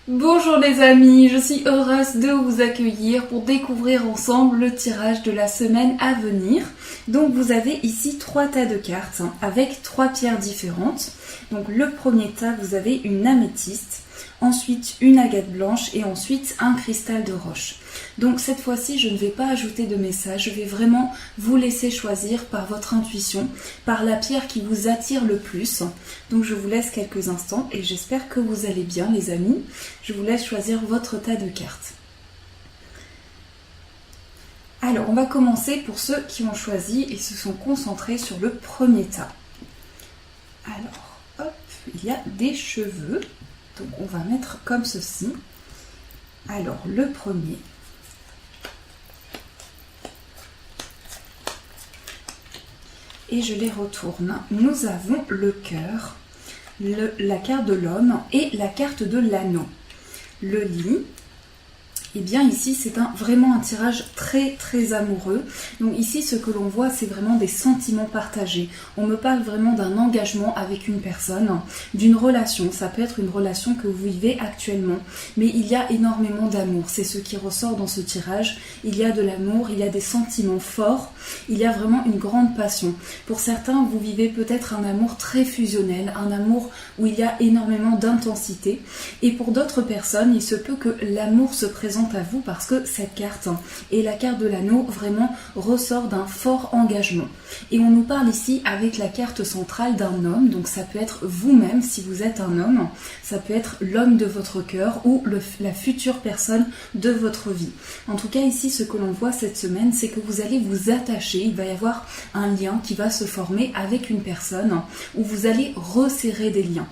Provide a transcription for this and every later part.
Bonjour les amis, je suis heureuse de vous accueillir pour découvrir ensemble le tirage de la semaine à venir. Donc vous avez ici 3 tas de cartes avec 3 pierres différentes. Donc le premier tas, vous avez une améthyste, ensuite une agate blanche et ensuite un cristal de roche. Donc cette fois-ci, je ne vais pas ajouter de message, je vais vraiment vous laisser choisir par votre intuition, par la pierre qui vous attire le plus. Donc je vous laisse quelques instants et j'espère que vous allez bien les amis. Je vous laisse choisir votre tas de cartes. Alors on va commencer pour ceux qui ont choisi et se sont concentrés sur le premier tas. Alors hop, il y a des cheveux, donc on va mettre comme ceci. Alors le premier. Et je les retourne. Nous avons le cœur, la carte de l'homme et la carte de l'anneau. Le lit. Et bien ici c'est vraiment un tirage très amoureux. Donc ici ce que l'on voit c'est vraiment des sentiments partagés. On me parle vraiment d'un engagement avec une personne, d'une relation. Ça peut être une relation que vous vivez actuellement. Mais il y a énormément d'amour. C'est ce qui ressort dans ce tirage. Il y a de l'amour, il y a des sentiments forts. Il y a vraiment une grande passion. Pour certains vous vivez peut-être un amour très fusionnel. Un amour où il y a énormément d'intensité. Et pour d'autres personnes il se peut que l'amour se présente à vous parce que cette carte et la carte de l'anneau vraiment ressort d'un fort engagement. Et on nous parle ici avec la carte centrale d'un homme, donc ça peut être vous-même si vous êtes un homme, ça peut être l'homme de votre cœur ou la future personne de votre vie. En tout cas ici ce que l'on voit cette semaine c'est que vous allez vous attacher, il va y avoir un lien qui va se former avec une personne où vous allez resserrer des liens.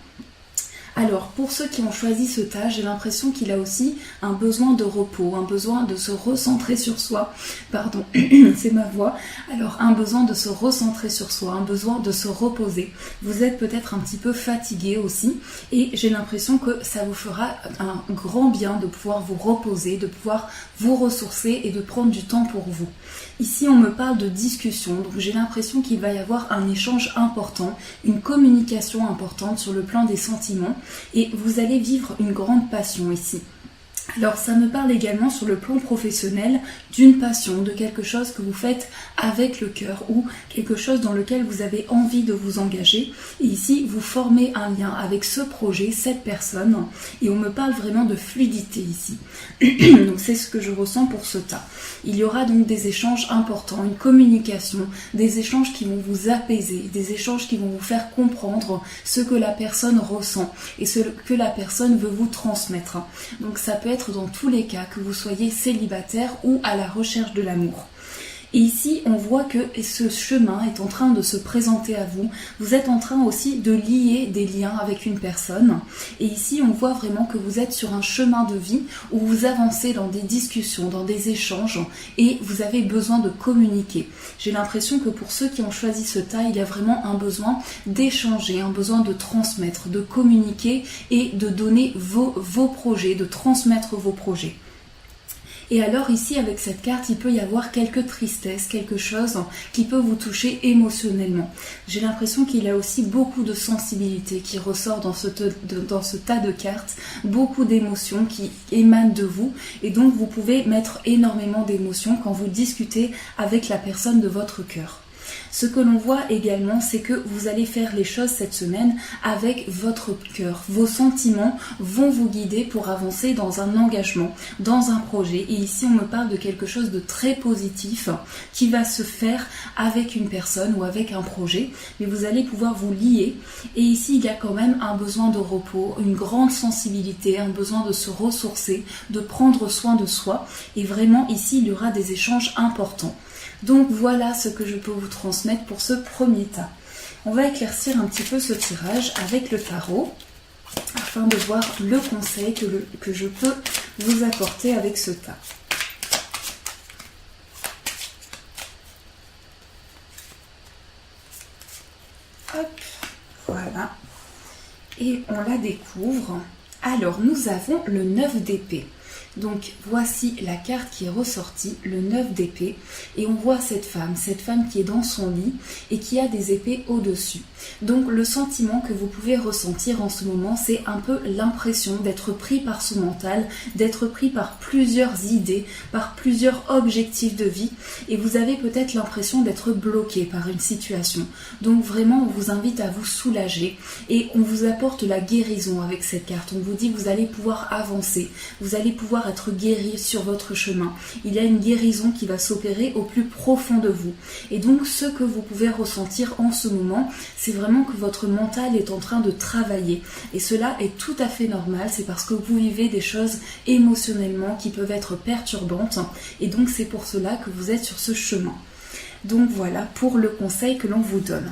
Alors, pour ceux qui ont choisi ce tas, j'ai l'impression qu'il a aussi un besoin de repos, un besoin de se recentrer sur soi. Pardon, c'est ma voix. Alors, un besoin de se recentrer sur soi, un besoin de se reposer. Vous êtes peut-être un petit peu fatigué aussi et j'ai l'impression que ça vous fera un grand bien de pouvoir vous reposer, de pouvoir vous ressourcer et de prendre du temps pour vous. Ici, on me parle de discussion, donc j'ai l'impression qu'il va y avoir un échange important, une communication importante sur le plan des sentiments et vous allez vivre une grande passion ici. Alors ça me parle également sur le plan professionnel d'une passion, de quelque chose que vous faites avec le cœur ou quelque chose dans lequel vous avez envie de vous engager. Et ici, vous formez un lien avec ce projet, cette personne, et on me parle vraiment de fluidité ici. Donc c'est ce que je ressens pour ce tas. Il y aura donc des échanges importants, une communication, des échanges qui vont vous apaiser, des échanges qui vont vous faire comprendre ce que la personne ressent et ce que la personne veut vous transmettre. Donc ça peut être dans tous les cas, que vous soyez célibataire ou à la recherche de l'amour. Et ici, on voit que ce chemin est en train de se présenter à vous. Vous êtes en train aussi de lier des liens avec une personne. Et ici, on voit vraiment que vous êtes sur un chemin de vie où vous avancez dans des discussions, dans des échanges et vous avez besoin de communiquer. J'ai l'impression que pour ceux qui ont choisi ce tas, il y a vraiment un besoin d'échanger, un besoin de transmettre, de communiquer et de donner vos projets, de transmettre vos projets. Et alors ici avec cette carte il peut y avoir quelques tristesses, quelque chose qui peut vous toucher émotionnellement. J'ai l'impression qu'il y a aussi beaucoup de sensibilité qui ressort dans ce tas de cartes, beaucoup d'émotions qui émanent de vous et donc vous pouvez mettre énormément d'émotions quand vous discutez avec la personne de votre cœur. Ce que l'on voit également, c'est que vous allez faire les choses cette semaine avec votre cœur. Vos sentiments vont vous guider pour avancer dans un engagement, dans un projet. Et ici, on me parle de quelque chose de très positif qui va se faire avec une personne ou avec un projet. Mais vous allez pouvoir vous lier. Et ici, il y a quand même un besoin de repos, une grande sensibilité, un besoin de se ressourcer, de prendre soin de soi. Et vraiment, ici, il y aura des échanges importants. Donc voilà ce que je peux vous transmettre pour ce premier tas. On va éclaircir un petit peu ce tirage avec le tarot afin de voir le conseil que je peux vous apporter avec ce tas. Hop, voilà. Et on la découvre. Alors nous avons le 9 d'épée. Donc voici la carte qui est ressortie, le 9 d'épée, et on voit cette femme qui est dans son lit et qui a des épées au-dessus. Donc le sentiment que vous pouvez ressentir en ce moment, c'est un peu l'impression d'être pris par son mental, d'être pris par plusieurs idées, par plusieurs objectifs de vie, et vous avez peut-être l'impression d'être bloqué par une situation. Donc vraiment, on vous invite à vous soulager et on vous apporte la guérison avec cette carte. On vous dit que vous allez pouvoir avancer, vous allez pouvoir être guéri sur votre chemin. Il y a une guérison qui va s'opérer au plus profond de vous. Et donc ce que vous pouvez ressentir en ce moment, c'est vraiment que votre mental est en train de travailler. Et cela est tout à fait normal, c'est parce que vous vivez des choses émotionnellement qui peuvent être perturbantes. Et donc c'est pour cela que vous êtes sur ce chemin. Donc voilà pour le conseil que l'on vous donne.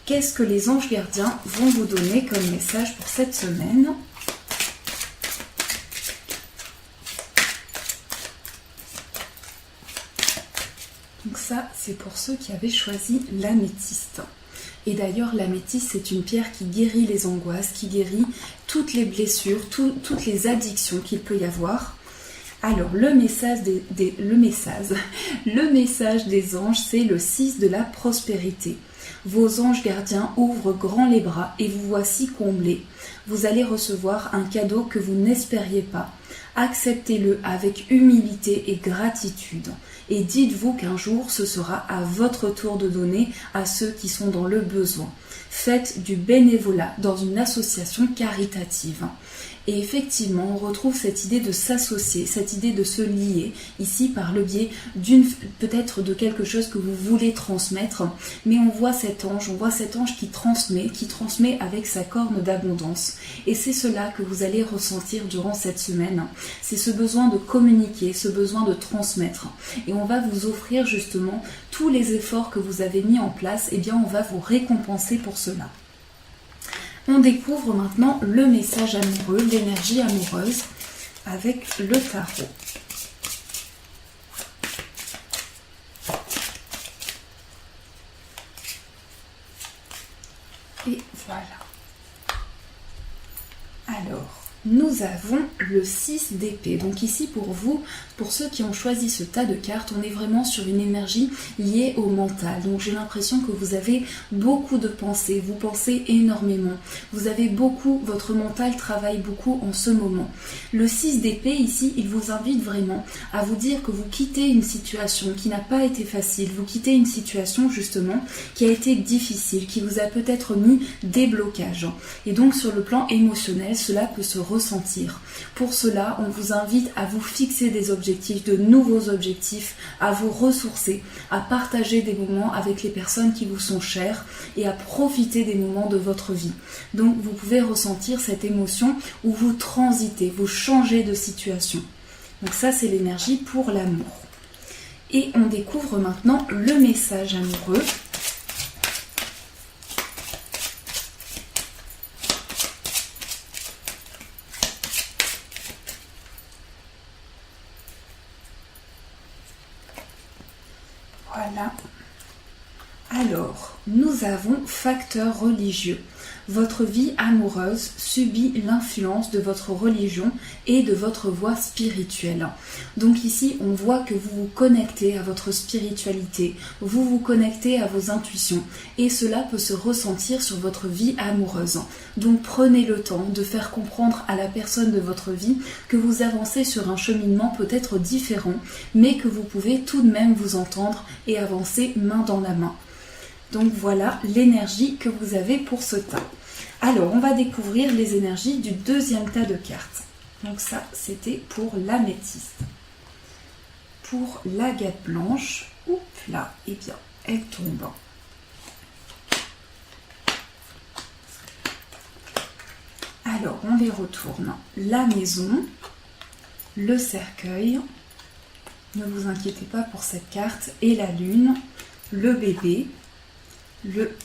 Qu'est-ce que les anges gardiens vont vous donner comme message pour cette semaine ? Donc ça, c'est pour ceux qui avaient choisi l'améthyste. Et d'ailleurs, l'améthyste, c'est une pierre qui guérit les angoisses, qui guérit toutes les blessures, toutes les addictions qu'il peut y avoir. Alors, le message des anges, c'est le 6 de la prospérité. Vos anges gardiens ouvrent grand les bras et vous voici comblés. Vous allez recevoir un cadeau que vous n'espériez pas. Acceptez-le avec humilité et gratitude. Et dites-vous qu'un jour, ce sera à votre tour de donner à ceux qui sont dans le besoin. Faites du bénévolat dans une association caritative. Et effectivement, on retrouve cette idée de s'associer, cette idée de se lier, ici par le biais peut-être de quelque chose que vous voulez transmettre, mais on voit cet ange qui transmet avec sa corne d'abondance. Et c'est cela que vous allez ressentir durant cette semaine. C'est ce besoin de communiquer, ce besoin de transmettre. Et on va vous offrir justement tous les efforts que vous avez mis en place, et bien on va vous récompenser pour cela. On découvre maintenant le message amoureux, l'énergie amoureuse avec le tarot. Et voilà. Alors, nous avons le 6 d'épée. Donc ici pour vous, pour ceux qui ont choisi ce tas de cartes, on est vraiment sur une énergie liée au mental. Donc j'ai l'impression que vous avez beaucoup de pensées, vous pensez énormément. Vous avez votre mental travaille beaucoup en ce moment. Le 6 d'épée ici, il vous invite vraiment à vous dire que vous quittez une situation qui n'a pas été facile. Vous quittez une situation justement qui a été difficile, qui vous a peut-être mis des blocages. Et donc sur le plan émotionnel, cela peut se ressentir. Pour cela, on vous invite à vous fixer des objectifs, de nouveaux objectifs, à vous ressourcer, à partager des moments avec les personnes qui vous sont chères et à profiter des moments de votre vie. Donc vous pouvez ressentir cette émotion où vous transitez, vous changez de situation. Donc ça, c'est l'énergie pour l'amour. Et on découvre maintenant le message amoureux. Voilà. Alors, nous avons facteur religieux. Votre vie amoureuse subit l'influence de votre religion et de votre voie spirituelle. Donc ici, on voit que vous vous connectez à votre spiritualité, vous vous connectez à vos intuitions et cela peut se ressentir sur votre vie amoureuse. Donc prenez le temps de faire comprendre à la personne de votre vie que vous avancez sur un cheminement peut-être différent, mais que vous pouvez tout de même vous entendre et avancer main dans la main. Donc voilà l'énergie que vous avez pour ce tas. Alors, on va découvrir les énergies du deuxième tas de cartes. Donc ça, c'était pour l'améthyste. Pour l'agate blanche, oups là, eh bien, elle tombe. Alors, on les retourne. La maison, le cercueil, ne vous inquiétez pas pour cette carte, et la lune, le bébé,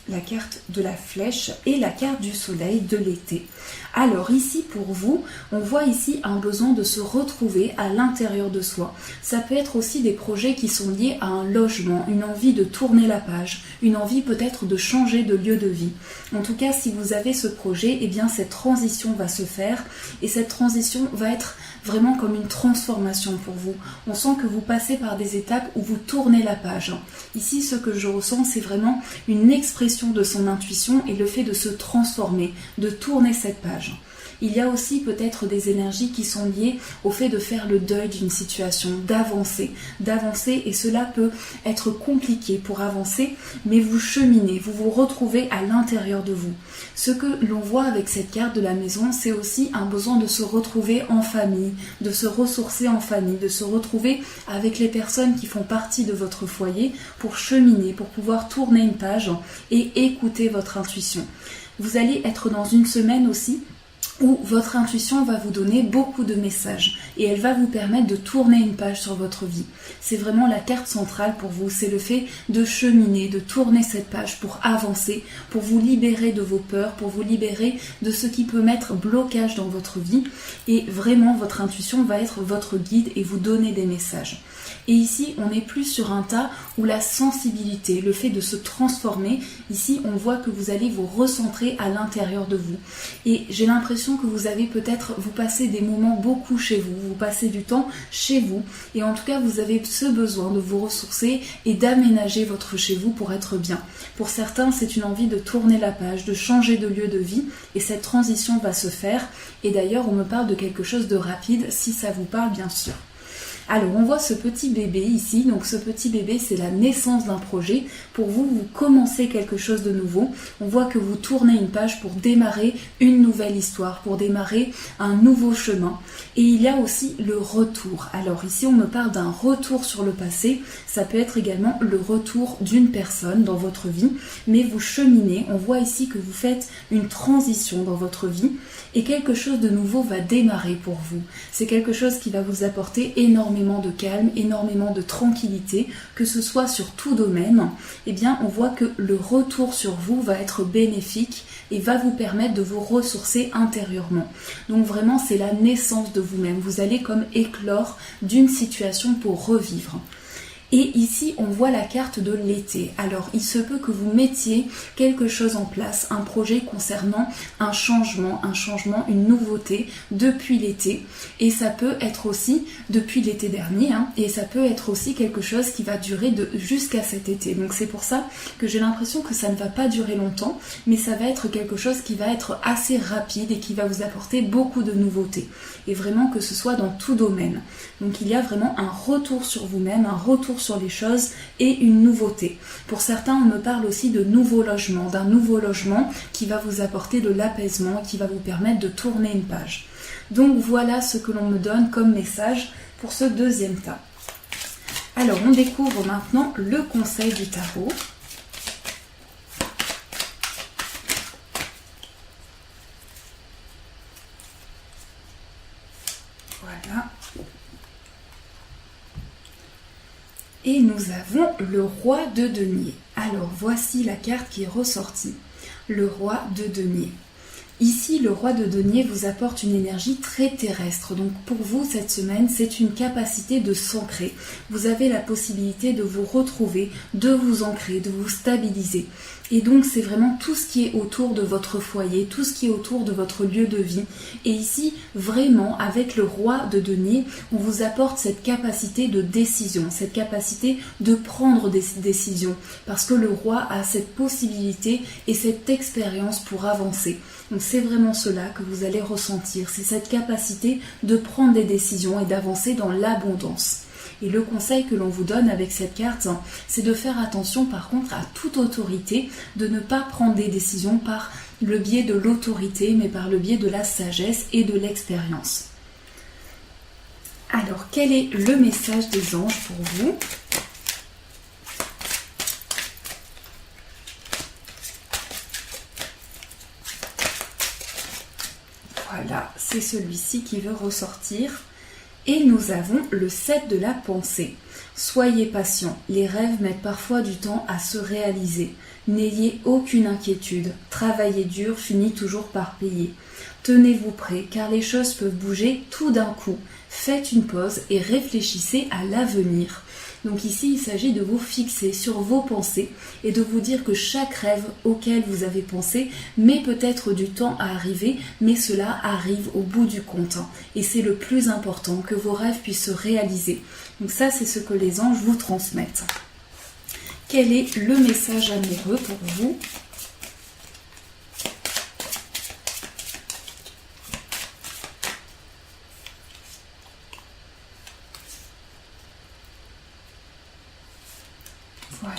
la carte de la flèche et la carte du soleil de l'été. Alors ici pour vous, on voit ici un besoin de se retrouver à l'intérieur de soi. Ça peut être aussi des projets qui sont liés à un logement, une envie de tourner la page, une envie peut-être de changer de lieu de vie. En tout cas, si vous avez ce projet, eh bien cette transition va se faire et cette transition va être vraiment comme une transformation pour vous. On sent que vous passez par des étapes où vous tournez la page. Ici, ce que je ressens, c'est vraiment une expression de son intuition et le fait de se transformer, de tourner cette page. Il y a aussi peut-être des énergies qui sont liées au fait de faire le deuil d'une situation, d'avancer, et cela peut être compliqué pour avancer, mais vous cheminez, vous vous retrouvez à l'intérieur de vous. Ce que l'on voit avec cette carte de la maison, c'est aussi un besoin de se retrouver en famille, de se ressourcer en famille, de se retrouver avec les personnes qui font partie de votre foyer pour cheminer, pour pouvoir tourner une page et écouter votre intuition. Vous allez être dans une semaine aussi où votre intuition va vous donner beaucoup de messages et elle va vous permettre de tourner une page sur votre vie. C'est vraiment la carte centrale pour vous, c'est le fait de cheminer, de tourner cette page pour avancer, pour vous libérer de vos peurs, pour vous libérer de ce qui peut mettre blocage dans votre vie et vraiment votre intuition va être votre guide et vous donner des messages. Et ici, on n'est plus sur un tas où la sensibilité, le fait de se transformer, ici, on voit que vous allez vous recentrer à l'intérieur de vous. Et j'ai l'impression que vous avez peut-être, vous passez des moments beaucoup chez vous, vous passez du temps chez vous. Et en tout cas, vous avez ce besoin de vous ressourcer et d'aménager votre chez vous pour être bien. Pour certains, c'est une envie de tourner la page, de changer de lieu de vie. Et cette transition va se faire. Et d'ailleurs, on me parle de quelque chose de rapide, si ça vous parle, bien sûr. Alors on voit ce petit bébé ici, donc ce petit bébé c'est la naissance d'un projet. Pour vous, vous commencez quelque chose de nouveau. On voit que vous tournez une page pour démarrer une nouvelle histoire, pour démarrer un nouveau chemin. Et il y a aussi le retour. Alors ici on me parle d'un retour sur le passé. Ça peut être également le retour d'une personne dans votre vie. Mais vous cheminez, on voit ici que vous faites une transition dans votre vie. Et quelque chose de nouveau va démarrer pour vous. C'est quelque chose qui va vous apporter énormément de calme, énormément de tranquillité, que ce soit sur tout domaine. Eh bien, on voit que le retour sur vous va être bénéfique et va vous permettre de vous ressourcer intérieurement. Donc vraiment, c'est la naissance de vous-même. Vous allez comme éclore d'une situation pour revivre. Et ici, on voit la carte de l'été. Alors, il se peut que vous mettiez quelque chose en place, un projet concernant un changement, une nouveauté depuis l'été. Et ça peut être aussi depuis l'été dernier, et ça peut être aussi quelque chose qui va durer jusqu'à cet été. Donc, c'est pour ça que j'ai l'impression que ça ne va pas durer longtemps, mais ça va être quelque chose qui va être assez rapide et qui va vous apporter beaucoup de nouveautés. Et vraiment que ce soit dans tout domaine. Donc, il y a vraiment un retour sur vous-même, un retour sur les choses et une nouveauté. Pour certains, on me parle aussi de nouveaux logements, d'un nouveau logement qui va vous apporter de l'apaisement, qui va vous permettre de tourner une page. Donc voilà ce que l'on me donne comme message pour ce deuxième tas. Alors on découvre maintenant le conseil du tarot. Voilà. Et nous avons le roi de denier. Alors voici la carte qui est ressortie. Le roi de denier. Ici, le roi de denier vous apporte une énergie très terrestre. Donc pour vous, cette semaine, c'est une capacité de s'ancrer. Vous avez la possibilité de vous retrouver, de vous ancrer, de vous stabiliser. Et donc c'est vraiment tout ce qui est autour de votre foyer, tout ce qui est autour de votre lieu de vie. Et ici, vraiment, avec le roi de denier, on vous apporte cette capacité de décision, cette capacité de prendre des décisions. Parce que le roi a cette possibilité et cette expérience pour avancer. Donc c'est vraiment cela que vous allez ressentir, c'est cette capacité de prendre des décisions et d'avancer dans l'abondance. Et le conseil que l'on vous donne avec cette carte, c'est de faire attention par contre à toute autorité, de ne pas prendre des décisions par le biais de l'autorité, mais par le biais de la sagesse et de l'expérience. Alors, quel est le message des anges pour vous ? Voilà, c'est celui-ci qui veut ressortir. Et nous avons le 7 de la pensée. Soyez patient, les rêves mettent parfois du temps à se réaliser. N'ayez aucune inquiétude, travailler dur finit toujours par payer. Tenez-vous prêt car les choses peuvent bouger tout d'un coup. Faites une pause et réfléchissez à l'avenir. Donc ici, il s'agit de vous fixer sur vos pensées et de vous dire que chaque rêve auquel vous avez pensé met peut-être du temps à arriver, mais cela arrive au bout du compte. Et c'est le plus important, que vos rêves puissent se réaliser. Donc ça, c'est ce que les anges vous transmettent. Quel est le message amoureux pour vous ? Voilà.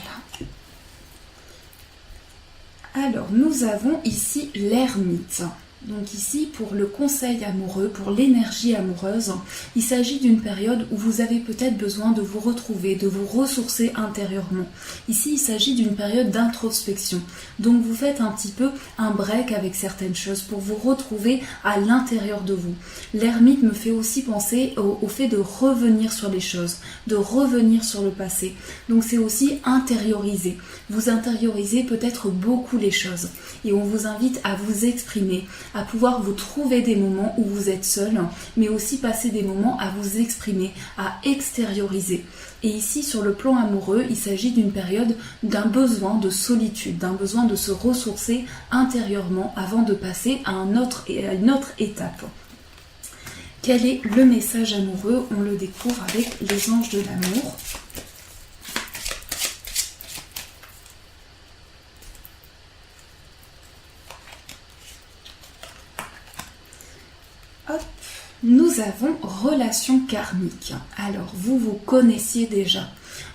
Alors, nous avons ici l'ermite. Donc ici, pour le conseil amoureux, pour l'énergie amoureuse, il s'agit d'une période où vous avez peut-être besoin de vous retrouver, de vous ressourcer intérieurement. Ici, il s'agit d'une période d'introspection. Donc vous faites un petit peu un break avec certaines choses pour vous retrouver à l'intérieur de vous. L'ermite me fait aussi penser au fait de revenir sur les choses, de revenir sur le passé. Donc c'est aussi intérioriser. Vous intériorisez peut-être beaucoup les choses. Et on vous invite à vous exprimer, à pouvoir vous trouver des moments où vous êtes seul, mais aussi passer des moments à vous exprimer, à extérioriser. Et ici, sur le plan amoureux, il s'agit d'une période d'un besoin de solitude, d'un besoin de se ressourcer intérieurement avant de passer à une autre étape. Quel est le message amoureux ? On le découvre avec les anges de l'amour. Nous avons relation karmique. Alors, vous connaissiez déjà.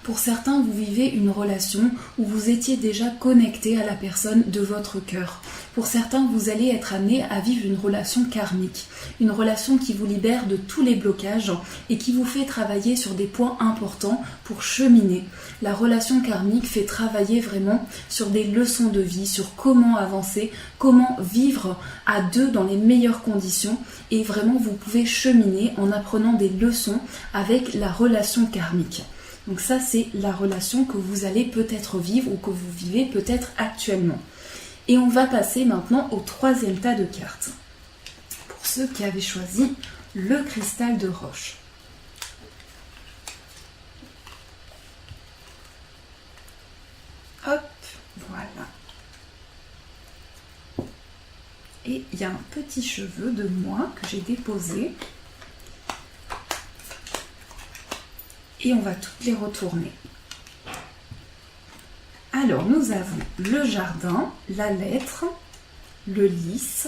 Pour certains, vous vivez une relation où vous étiez déjà connecté à la personne de votre cœur. Pour certains, vous allez être amené à vivre une relation karmique. Une relation qui vous libère de tous les blocages et qui vous fait travailler sur des points importants pour cheminer. La relation karmique fait travailler vraiment sur des leçons de vie, sur comment avancer, comment vivre à deux dans les meilleures conditions. Et vraiment, vous pouvez cheminer en apprenant des leçons avec la relation karmique. Donc ça, c'est la relation que vous allez peut-être vivre ou que vous vivez peut-être actuellement. Et on va passer maintenant au troisième tas de cartes. Pour ceux qui avaient choisi le cristal de roche. Hop, voilà. Et il y a un petit cheveu de moi que j'ai déposé. Et on va toutes les retourner. Alors, nous avons le jardin, la lettre, le lys,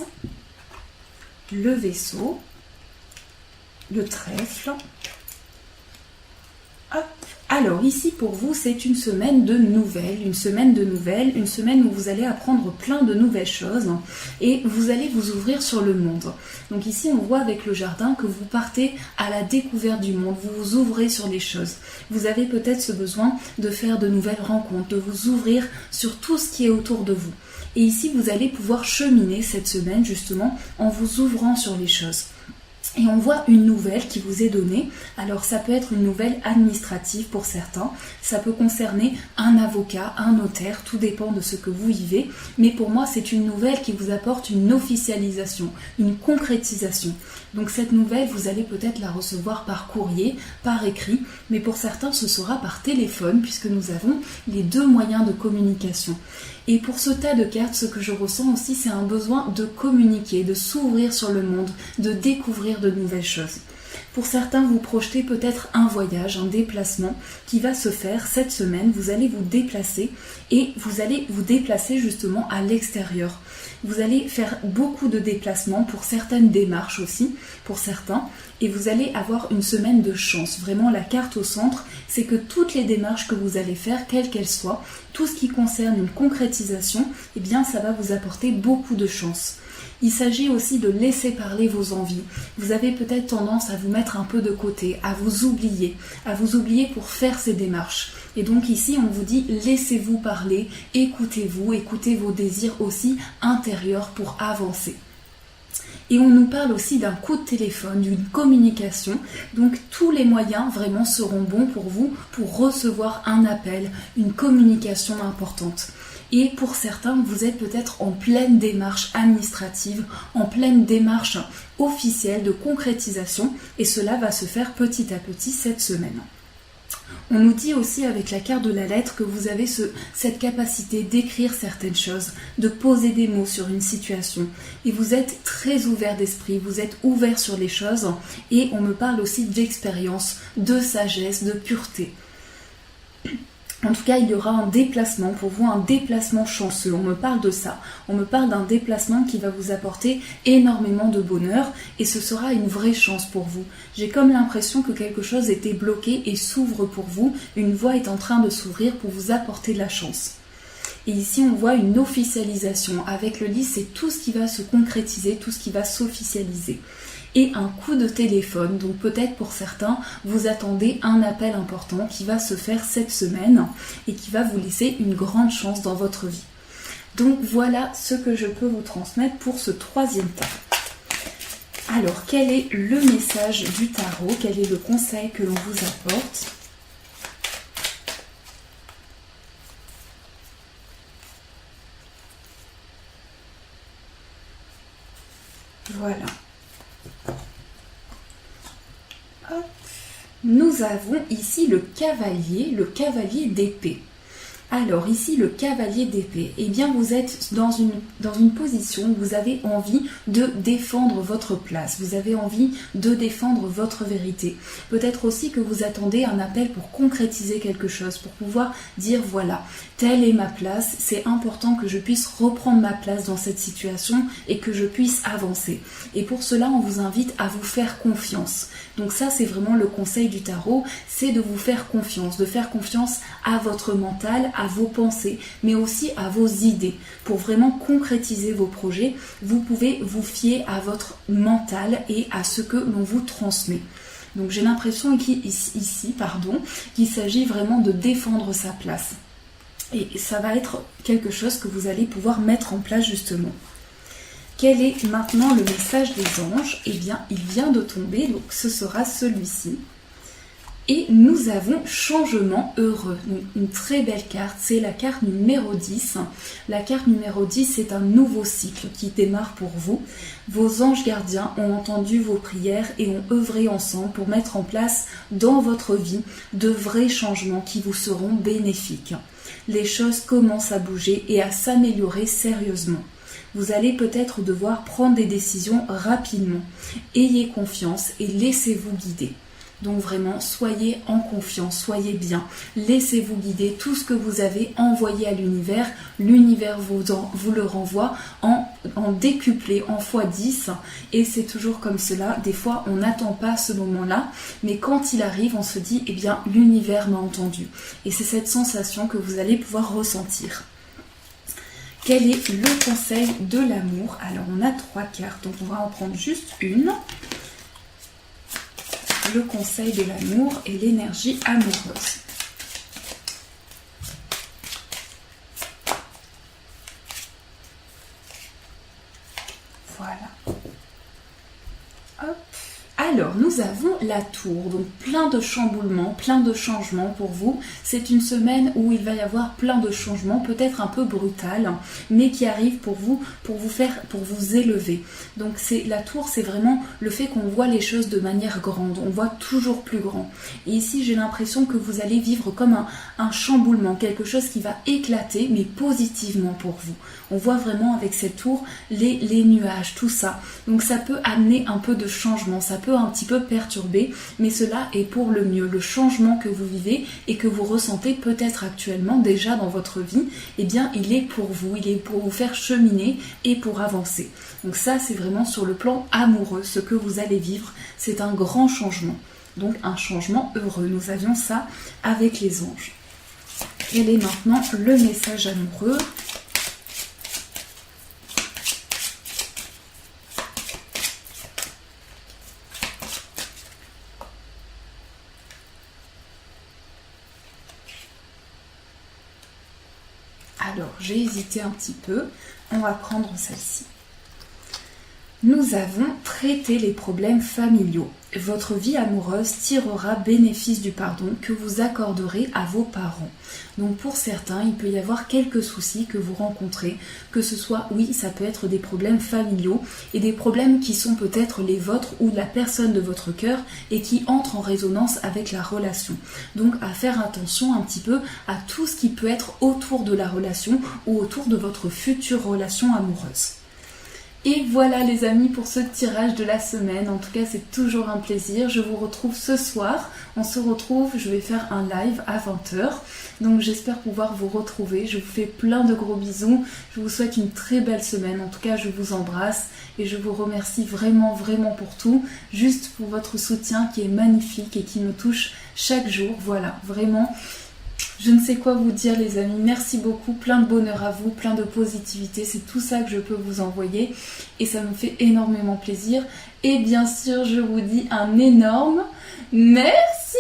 le vaisseau, le trèfle. Hop. Alors, ici pour vous, c'est une semaine de nouvelles, une semaine où vous allez apprendre plein de nouvelles choses et vous allez vous ouvrir sur le monde. Donc ici, on voit avec le jardin que vous partez à la découverte du monde, vous vous ouvrez sur les choses. Vous avez peut-être ce besoin de faire de nouvelles rencontres, de vous ouvrir sur tout ce qui est autour de vous. Et ici, vous allez pouvoir cheminer cette semaine justement en vous ouvrant sur les choses. Et on voit une nouvelle qui vous est donnée. Alors ça peut être une nouvelle administrative pour certains, ça peut concerner un avocat, un notaire, tout dépend de ce que vous vivez. Mais pour moi, c'est une nouvelle qui vous apporte une officialisation, une concrétisation. Donc cette nouvelle, vous allez peut-être la recevoir par courrier, par écrit, mais pour certains, ce sera par téléphone, puisque nous avons les deux moyens de communication. Et pour ce tas de cartes, ce que je ressens aussi, c'est un besoin de communiquer, de s'ouvrir sur le monde, de découvrir de nouvelles choses. Pour certains, vous projetez peut-être un voyage, un déplacement qui va se faire cette semaine. Vous allez vous déplacer et vous allez vous déplacer justement à l'extérieur. Vous allez faire beaucoup de déplacements pour certaines démarches aussi, pour certains. Et vous allez avoir une semaine de chance. Vraiment, la carte au centre, c'est que toutes les démarches que vous allez faire, quelles qu'elles soient, tout ce qui concerne une concrétisation, eh bien, ça va vous apporter beaucoup de chance. Il s'agit aussi de laisser parler vos envies. Vous avez peut-être tendance à vous mettre un peu de côté, à vous oublier pour faire ces démarches. Et donc ici, on vous dit, laissez-vous parler, écoutez-vous, écoutez vos désirs aussi intérieurs pour avancer. Et on nous parle aussi d'un coup de téléphone, d'une communication. Donc tous les moyens vraiment seront bons pour vous pour recevoir un appel, une communication importante. Et pour certains, vous êtes peut-être en pleine démarche administrative, en pleine démarche officielle de concrétisation, et cela va se faire petit à petit cette semaine. On nous dit aussi avec la carte de la lettre que vous avez cette capacité d'écrire certaines choses, de poser des mots sur une situation. Et vous êtes très ouvert d'esprit, vous êtes ouvert sur les choses. Et on me parle aussi d'expérience, de sagesse, de pureté. En tout cas, il y aura un déplacement pour vous, un déplacement chanceux. On me parle de ça. On me parle d'un déplacement qui va vous apporter énormément de bonheur et ce sera une vraie chance pour vous. J'ai comme l'impression que quelque chose était bloqué et s'ouvre pour vous. Une voie est en train de s'ouvrir pour vous apporter de la chance. Et ici, on voit une officialisation. Avec le lit, c'est tout ce qui va se concrétiser, tout ce qui va s'officialiser. Et un coup de téléphone, donc peut-être pour certains, vous attendez un appel important qui va se faire cette semaine et qui va vous laisser une grande chance dans votre vie. Donc voilà ce que je peux vous transmettre pour ce troisième tarot. Alors, quel est le message du tarot? Quel est le conseil que l'on vous apporte? Voilà. Hop. Nous avons ici le cavalier d'épée. Alors ici le cavalier d'épée, eh bien vous êtes dans une position où vous avez envie de défendre votre place, vous avez envie de défendre votre vérité. Peut-être aussi que vous attendez un appel pour concrétiser quelque chose, pour pouvoir dire voilà, telle est ma place, c'est important que je puisse reprendre ma place dans cette situation et que je puisse avancer. Et pour cela, on vous invite à vous faire confiance. Donc ça, c'est vraiment le conseil du tarot, c'est de vous faire confiance, de faire confiance à votre mental, à vos pensées, mais aussi à vos idées. Pour vraiment concrétiser vos projets, vous pouvez vous fier à votre mental et à ce que l'on vous transmet. Donc j'ai l'impression qu'il s'agit vraiment de défendre sa place. Et ça va être quelque chose que vous allez pouvoir mettre en place justement. Quel est maintenant le message des anges? Eh bien, il vient de tomber, donc ce sera celui-ci. Et nous avons changement heureux. Donc, une très belle carte, c'est la carte numéro 10. La carte numéro 10, c'est un nouveau cycle qui démarre pour vous. Vos anges gardiens ont entendu vos prières et ont œuvré ensemble pour mettre en place dans votre vie de vrais changements qui vous seront bénéfiques. Les choses commencent à bouger et à s'améliorer sérieusement. Vous allez peut-être devoir prendre des décisions rapidement. Ayez confiance et laissez-vous guider. Donc vraiment, soyez en confiance, soyez bien. Laissez-vous guider. Tout ce que vous avez envoyé à l'univers, l'univers vous le renvoie en décuplé, en x10. Et c'est toujours comme cela. Des fois, on n'attend pas ce moment-là. Mais quand il arrive, on se dit, eh bien, l'univers m'a entendu. Et c'est cette sensation que vous allez pouvoir ressentir. Quel est le conseil de l'amour? Alors, on a 3 cartes, donc on va en prendre juste une. Le conseil de l'amour et l'énergie amoureuse. Voilà. Hop. Alors, nous avons la tour, donc plein de chamboulements, plein de changements pour vous. C'est une semaine où il va y avoir plein de changements, peut-être un peu brutal, mais qui arrivent pour vous élever. Donc la tour, c'est vraiment le fait qu'on voit les choses de manière grande, on voit toujours plus grand. Et ici, j'ai l'impression que vous allez vivre comme un chamboulement, quelque chose qui va éclater, mais positivement pour vous. On voit vraiment avec cette tour les nuages, tout ça. Donc ça peut amener un peu de changement, ça peut un petit peu perturber, mais cela est pour le mieux. Le changement que vous vivez et que vous ressentez peut-être actuellement déjà dans votre vie, eh bien il est pour vous, il est pour vous faire cheminer et pour avancer. Donc ça, c'est vraiment sur le plan amoureux, ce que vous allez vivre, c'est un grand changement. Donc un changement heureux. Nous avions ça avec les anges. Quel est maintenant le message amoureux ? Alors, j'ai hésité un petit peu. On va prendre celle-ci. Nous avons traité les problèmes familiaux. Votre vie amoureuse tirera bénéfice du pardon que vous accorderez à vos parents. Donc pour certains, il peut y avoir quelques soucis que vous rencontrez, que ce soit, oui, ça peut être des problèmes familiaux et des problèmes qui sont peut-être les vôtres ou la personne de votre cœur et qui entrent en résonance avec la relation. Donc à faire attention un petit peu à tout ce qui peut être autour de la relation ou autour de votre future relation amoureuse. Et voilà les amis pour ce tirage de la semaine, en tout cas c'est toujours un plaisir, je vous retrouve ce soir, on se retrouve, je vais faire un live à 20h, donc j'espère pouvoir vous retrouver, je vous fais plein de gros bisous, je vous souhaite une très belle semaine, en tout cas je vous embrasse et je vous remercie vraiment pour tout, juste pour votre soutien qui est magnifique et qui me touche chaque jour, voilà, vraiment. Je ne sais quoi vous dire les amis, merci beaucoup, plein de bonheur à vous, plein de positivité, c'est tout ça que je peux vous envoyer et ça me fait énormément plaisir. Et bien sûr, je vous dis un énorme merci.